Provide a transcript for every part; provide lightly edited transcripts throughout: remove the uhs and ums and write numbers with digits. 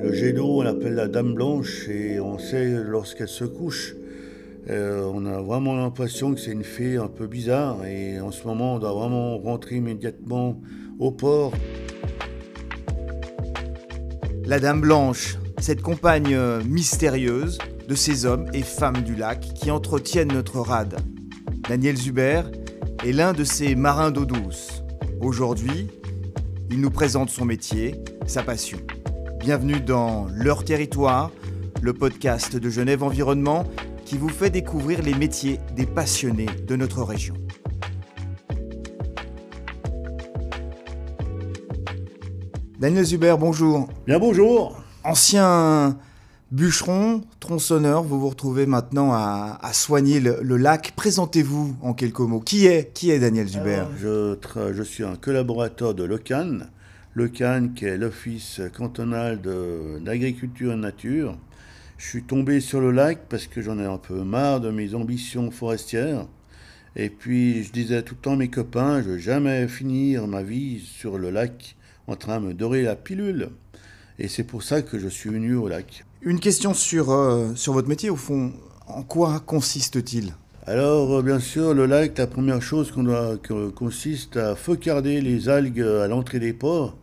Le jet d'eau, on l'appelle la dame blanche et on sait lorsqu'elle se couche, on a vraiment l'impression que c'est une fée un peu bizarre et en ce moment on doit vraiment rentrer immédiatement au port. La Dame Blanche, cette compagne mystérieuse de ces hommes et femmes du lac qui entretiennent notre rade. Daniel Zuber est l'un de ces marins d'eau douce. Aujourd'hui, il nous présente son métier, sa passion. Bienvenue dans Leur Territoire, le podcast de Genève Environnement qui vous fait découvrir les métiers des passionnés de notre région. Daniel Zuber, bonjour. Bien bonjour. Ancien bûcheron, tronçonneur, vous vous retrouvez maintenant à soigner le lac. Présentez-vous en quelques mots. Qui est Daniel Zuber ? Je suis un collaborateur de l'OCAN. L'OCAN qui est l'Office cantonal d'agriculture et de nature. Je suis tombé sur le lac parce que j'en ai un peu marre de mes ambitions forestières. Et puis je disais tout le temps à mes copains, je ne vais jamais finir ma vie sur le lac en train de me dorer la pilule. Et c'est pour ça que je suis venu au lac. Une question sur votre métier, au fond, en quoi consiste-t-il ? Alors, bien sûr, le lac, la première chose consiste à faucarder les algues à l'entrée des ports.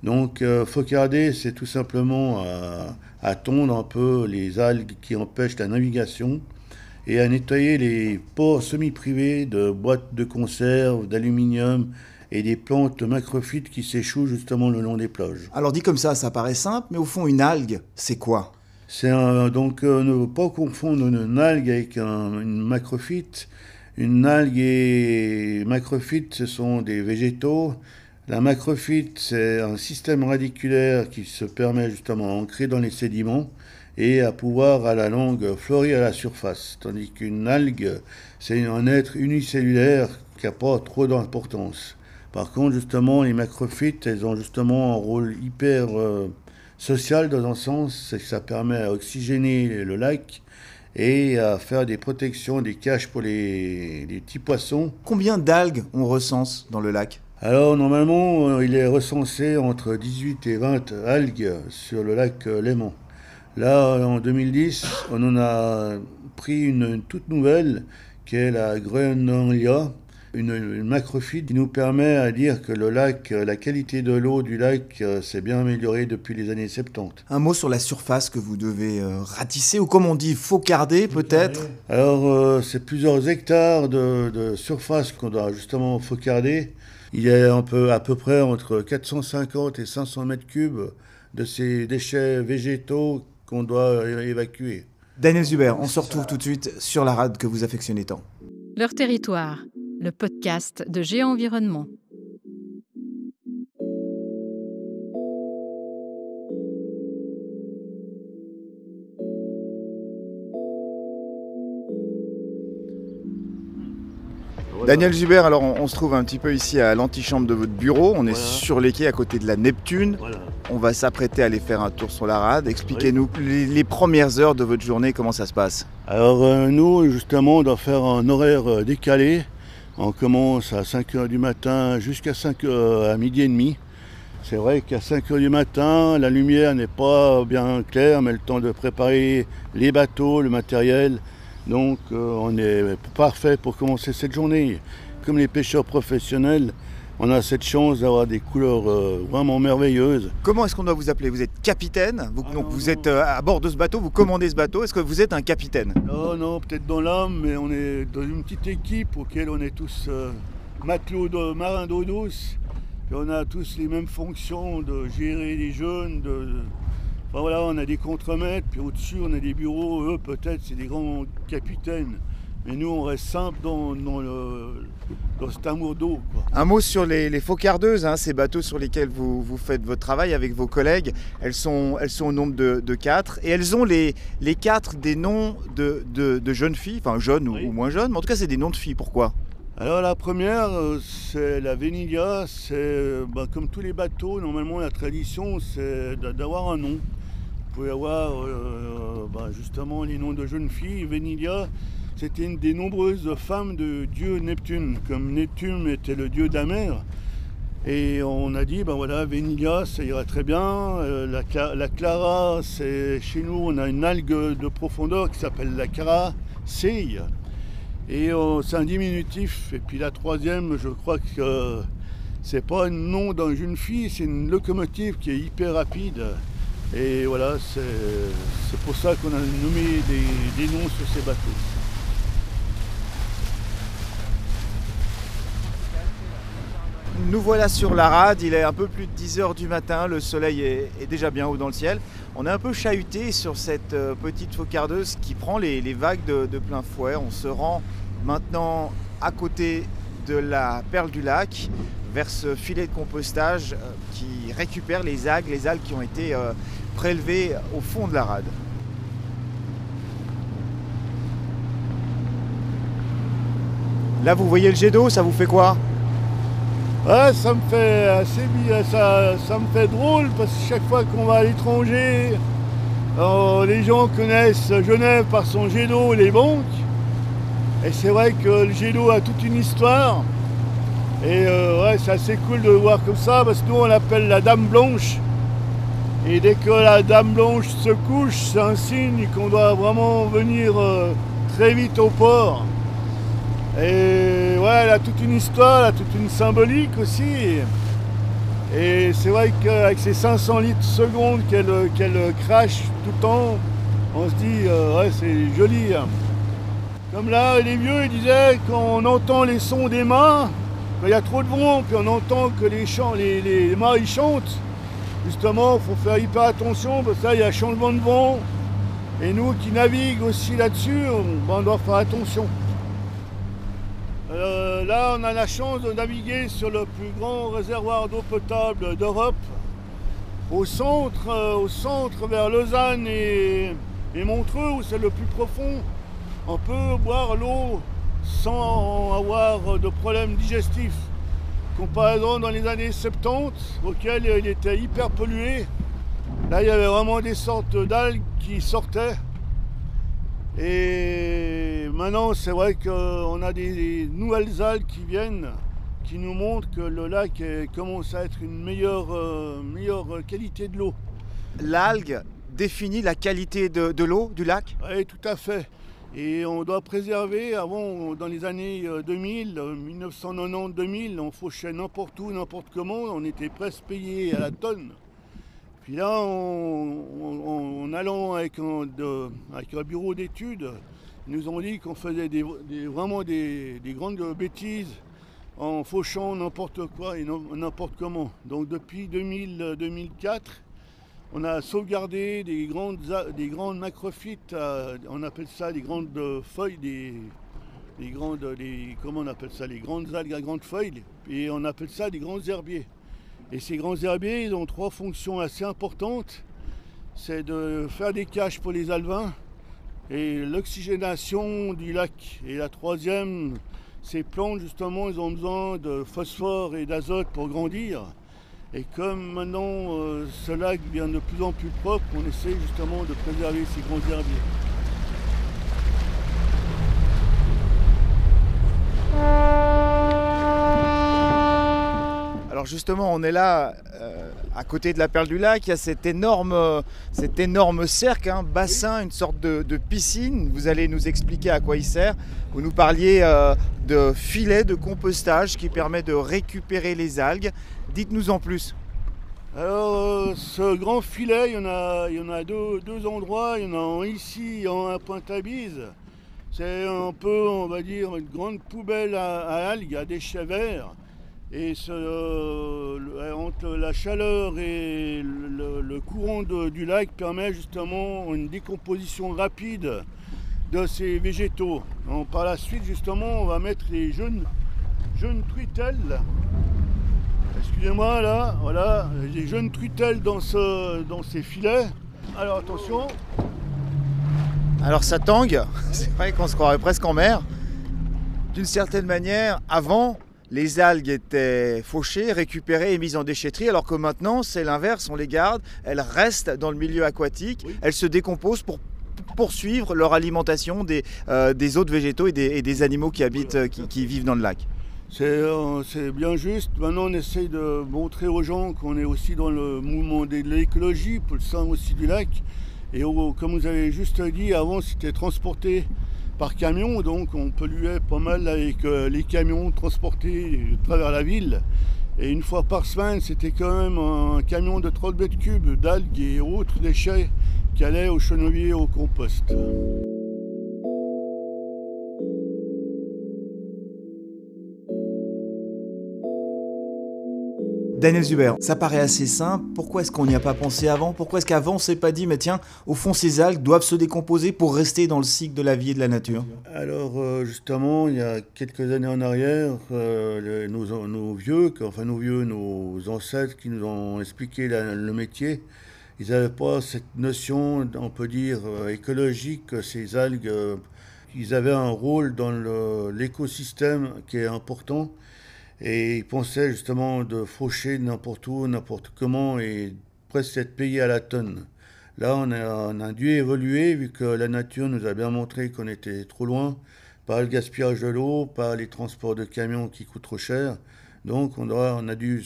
Donc, faucarder, c'est tout simplement à tondre un peu les algues qui empêchent la navigation et à nettoyer les ports semi-privés de boîtes de conserve, d'aluminium et des plantes macrophytes qui s'échouent justement le long des plages. Alors dit comme ça paraît simple, mais au fond, une algue, c'est quoi ? Donc, ne pas confondre une algue avec une macrophyte. Une algue et macrophyte, ce sont des végétaux. La macrophyte, c'est un système radiculaire qui se permet justement d'ancrer dans les sédiments et à pouvoir, à la longue, fleurir à la surface. Tandis qu'une algue, c'est un être unicellulaire qui n'a pas trop d'importance. Par contre, justement, les macrophytes, elles ont justement un rôle hyper social dans un sens, c'est que ça permet à oxygéner le lac et à faire des protections, des caches pour les petits poissons. Combien d'algues on recense dans le lac ? Alors, normalement, il est recensé entre 18 et 20 algues sur le lac Léman. Là, en 2010, on en a pris une toute nouvelle, qui est la Groenlandia, une macrophyte qui nous permet à dire que le lac, la qualité de l'eau du lac s'est bien améliorée depuis les années 70. Un mot sur la surface que vous devez ratisser, ou comme on dit, faucarder peut-être ? Alors, c'est plusieurs hectares de surface qu'on doit justement faucarder. Il y a à peu près entre 450 et 500 mètres cubes de ces déchets végétaux qu'on doit évacuer. Daniel Zuber, on se retrouve tout de suite sur la rade que vous affectionnez tant. Leur Territoire, le podcast de Géant Environnement. Daniel Zuber, alors on se trouve un petit peu ici à l'antichambre de votre bureau. On est Voilà. sur les quais à côté de la Neptune. Voilà. On va s'apprêter à aller faire un tour sur la rade. Expliquez-nous les premières heures de votre journée, comment ça se passe ? Alors nous, justement, on doit faire un horaire décalé. On commence à 5h du matin jusqu'à 5h à midi et demi. C'est vrai qu'à 5h du matin, la lumière n'est pas bien claire, mais le temps de préparer les bateaux, le matériel. Donc on est parfait pour commencer cette journée. Comme les pêcheurs professionnels, on a cette chance d'avoir des couleurs vraiment merveilleuses. Comment est-ce qu'on doit vous appeler ? Vous êtes capitaine, vous êtes à bord de ce bateau, vous commandez ce bateau. Est-ce que vous êtes un capitaine ? Non, peut-être dans l'âme, mais on est dans une petite équipe auquel on est tous matelots marins d'eau douce. Et on a tous les mêmes fonctions de gérer les jeunes. Enfin, voilà, on a des contremaîtres, puis au-dessus on a des bureaux. Eux, peut-être, c'est des grands capitaines. Mais nous, on reste simple dans cet amour d'eau, quoi. Un mot sur les faucardeuses, ces bateaux sur lesquels vous faites votre travail avec vos collègues. Elles sont au nombre de 4 et elles ont les 4 des noms de jeunes filles, enfin jeunes Oui. ou moins jeunes, mais en tout cas c'est des noms de filles. Pourquoi ? Alors la première, c'est la Venilia. C'est comme tous les bateaux, normalement la tradition, c'est d'avoir un nom. Vous pouvez avoir justement les noms de jeunes filles. Venilia, c'était une des nombreuses femmes de dieu Neptune. Comme Neptune était le dieu de la mer, Et on a dit, ben voilà, Vénilia, ça irait très bien. La Clara, chez nous, on a une algue de profondeur qui s'appelle la Clara Sei. Et c'est un diminutif. Et puis la troisième, je crois que c'est pas un nom d'une jeune fille, c'est une locomotive qui est hyper rapide. Et voilà, c'est pour ça qu'on a nommé des noms sur ces bateaux. Nous voilà sur la rade, il est un peu plus de 10h du matin, le soleil est déjà bien haut dans le ciel. On est un peu chahuté sur cette petite faucardeuse qui prend les vagues de plein fouet. On se rend maintenant à côté de la perle du lac, vers ce filet de compostage qui récupère les algues qui ont été prélevées au fond de la rade. Là vous voyez le jet d'eau, ça vous fait quoi ? Ouais, ça me fait assez bien, ça me fait drôle parce que chaque fois qu'on va à l'étranger, les gens connaissent Genève par son jet d'eau, les banques. Et c'est vrai que le jet d'eau a toute une histoire. Et ouais, c'est assez cool de le voir comme ça parce que nous on l'appelle la Dame Blanche. Et dès que la Dame Blanche se couche, c'est un signe qu'on doit vraiment venir très vite au port. Et ouais, elle a toute une histoire, elle a toute une symbolique aussi. Et c'est vrai qu'avec ses 500 litres secondes qu'elle crache tout le temps, on se dit, ouais, c'est joli. Comme là, les vieux, ils disaient qu'on entend les sons des mâts, il y a trop de vent, puis on entend que les mâts ils chantent. Justement, il faut faire hyper attention, parce que là, il y a changement de vent. Et nous qui naviguons aussi là-dessus, on doit faire attention. Là, on a la chance de naviguer sur le plus grand réservoir d'eau potable d'Europe, au centre vers Lausanne et Montreux, où c'est le plus profond. On peut boire l'eau sans avoir de problème digestif. Comparaison dans les années 70, auquel il était hyper pollué. Là, il y avait vraiment des sortes d'algues qui sortaient. Et maintenant, c'est vrai qu'on a des nouvelles algues qui viennent, qui nous montrent que le lac commence à être une meilleure qualité de l'eau. L'algue définit la qualité de l'eau du lac ? Oui, tout à fait. Et on doit préserver, avant, dans les années 2000, 1990-2000, on fauchait n'importe où, n'importe comment, on était presque payé à la tonne. Puis là, en allant avec un bureau d'études, ils nous ont dit qu'on faisait vraiment des grandes bêtises en fauchant n'importe quoi et n'importe comment. Donc depuis 2004, on a sauvegardé des grandes macrophytes, on appelle ça des grandes feuilles, comment on appelle ça, les grandes algues à grandes feuilles, et on appelle ça des grands herbiers. Et ces grands herbiers, ils ont trois fonctions assez importantes. C'est de faire des caches pour les alevins et l'oxygénation du lac. Et la troisième, ces plantes, justement, ils ont besoin de phosphore et d'azote pour grandir. Et comme maintenant ce lac devient de plus en plus propre, on essaie justement de préserver ces grands herbiers. Alors justement, on est là à côté de la perle du lac, il y a cet énorme cercle, un bassin, une sorte de piscine. Vous allez nous expliquer à quoi il sert. Vous nous parliez de filet de compostage qui permet de récupérer les algues. Dites-nous en plus. Alors ce grand filet, il y en a deux endroits. Il y en a un ici et un à Pointe-à-Bise. C'est un peu, on va dire, une grande poubelle à algues, à déchets verts. Et entre la chaleur et le courant du lac permet justement une décomposition rapide de ces végétaux. Donc, par la suite, justement, on va mettre les jeunes truitelles. Excusez-moi, là, voilà, les jeunes truitelles dans ces filets. Alors attention. Alors ça tangue, c'est vrai qu'on se croirait presque en mer. D'une certaine manière, avant, les algues étaient fauchées, récupérées et mises en déchetterie, alors que maintenant, c'est l'inverse, on les garde, elles restent dans le milieu aquatique, oui. Elles se décomposent pour poursuivre leur alimentation des autres végétaux et des animaux qui habitent, qui vivent dans le lac. C'est bien juste. Maintenant, on essaye de montrer aux gens qu'on est aussi dans le mouvement de l'écologie, pour le sein aussi du lac. Et comme vous avez juste dit, avant, c'était transporté par camion, donc on polluait pas mal avec les camions transportés à travers la ville. Et une fois par semaine, c'était quand même un camion de 30 mètres cubes d'algues et autres déchets qui allaient au chenonnier, au compost. Daniel Zuber, ça paraît assez simple. Pourquoi est-ce qu'on n'y a pas pensé avant ? Pourquoi est-ce qu'avant on ne s'est pas dit, mais tiens, au fond ces algues doivent se décomposer pour rester dans le cycle de la vie et de la nature ? Alors justement, il y a quelques années en arrière, nos ancêtres qui nous ont expliqué le métier, ils n'avaient pas cette notion, on peut dire, écologique, que ces algues, ils avaient un rôle dans l'écosystème qui est important. Et ils pensaient justement de faucher n'importe où, n'importe comment et presque être payés à la tonne. Là, on a dû évoluer vu que la nature nous a bien montré qu'on était trop loin par le gaspillage de l'eau, par les transports de camions qui coûtent trop cher. Donc on a dû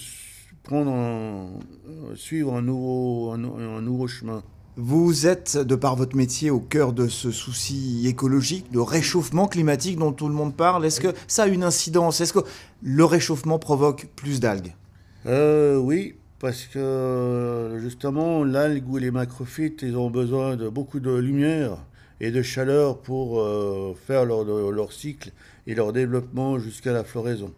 suivre un nouveau chemin. Vous êtes, de par votre métier, au cœur de ce souci écologique, de réchauffement climatique dont tout le monde parle. Est-ce que ça a une incidence ? Est-ce que le réchauffement provoque plus d'algues ? Oui, parce que justement, l'algue ou les macrophytes, ils ont besoin de beaucoup de lumière et de chaleur pour faire leur cycle et leur développement jusqu'à la floraison.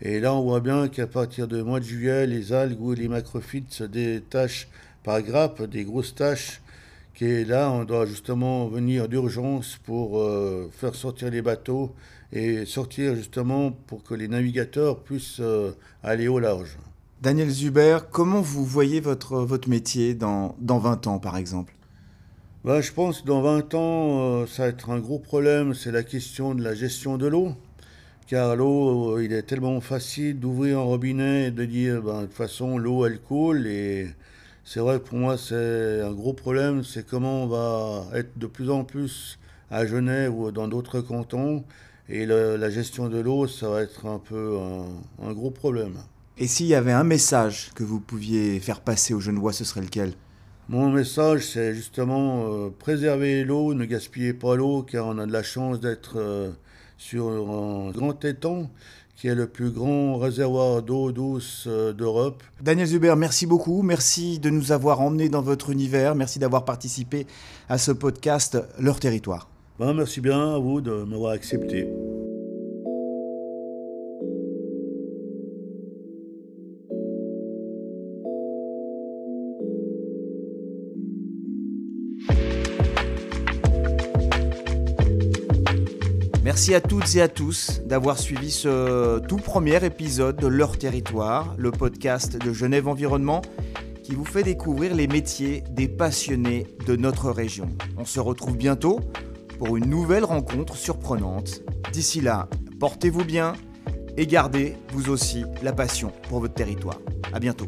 Et là, on voit bien qu'à partir du mois de juillet, les algues ou les macrophytes se détachent par grappe, des grosses taches, qui là, on doit justement venir d'urgence pour faire sortir les bateaux et sortir justement pour que les navigateurs puissent aller au large. Daniel Zuber, comment vous voyez votre métier dans 20 ans, par exemple ? Je pense que dans 20 ans, ça va être un gros problème, c'est la question de la gestion de l'eau. Car l'eau, il est tellement facile d'ouvrir un robinet et de dire, de toute façon, l'eau, elle coule. Et c'est vrai que pour moi, c'est un gros problème, c'est comment on va être de plus en plus à Genève ou dans d'autres cantons. Et la gestion de l'eau, ça va être un peu un gros problème. Et s'il y avait un message que vous pouviez faire passer aux Genevois, ce serait lequel ? Mon message, c'est justement préserver l'eau, ne gaspillez pas l'eau, car on a de la chance d'être sur un grand étang, qui est le plus grand réservoir d'eau douce d'Europe. Daniel Zuber, merci beaucoup. Merci de nous avoir emmenés dans votre univers. Merci d'avoir participé à ce podcast Leur Territoire. Merci bien à vous de m'avoir accepté. Merci à toutes et à tous d'avoir suivi ce tout premier épisode de Leur Territoire, le podcast de Genève Environnement qui vous fait découvrir les métiers des passionnés de notre région. On se retrouve bientôt pour une nouvelle rencontre surprenante. D'ici là, portez-vous bien et gardez vous aussi la passion pour votre territoire. À bientôt.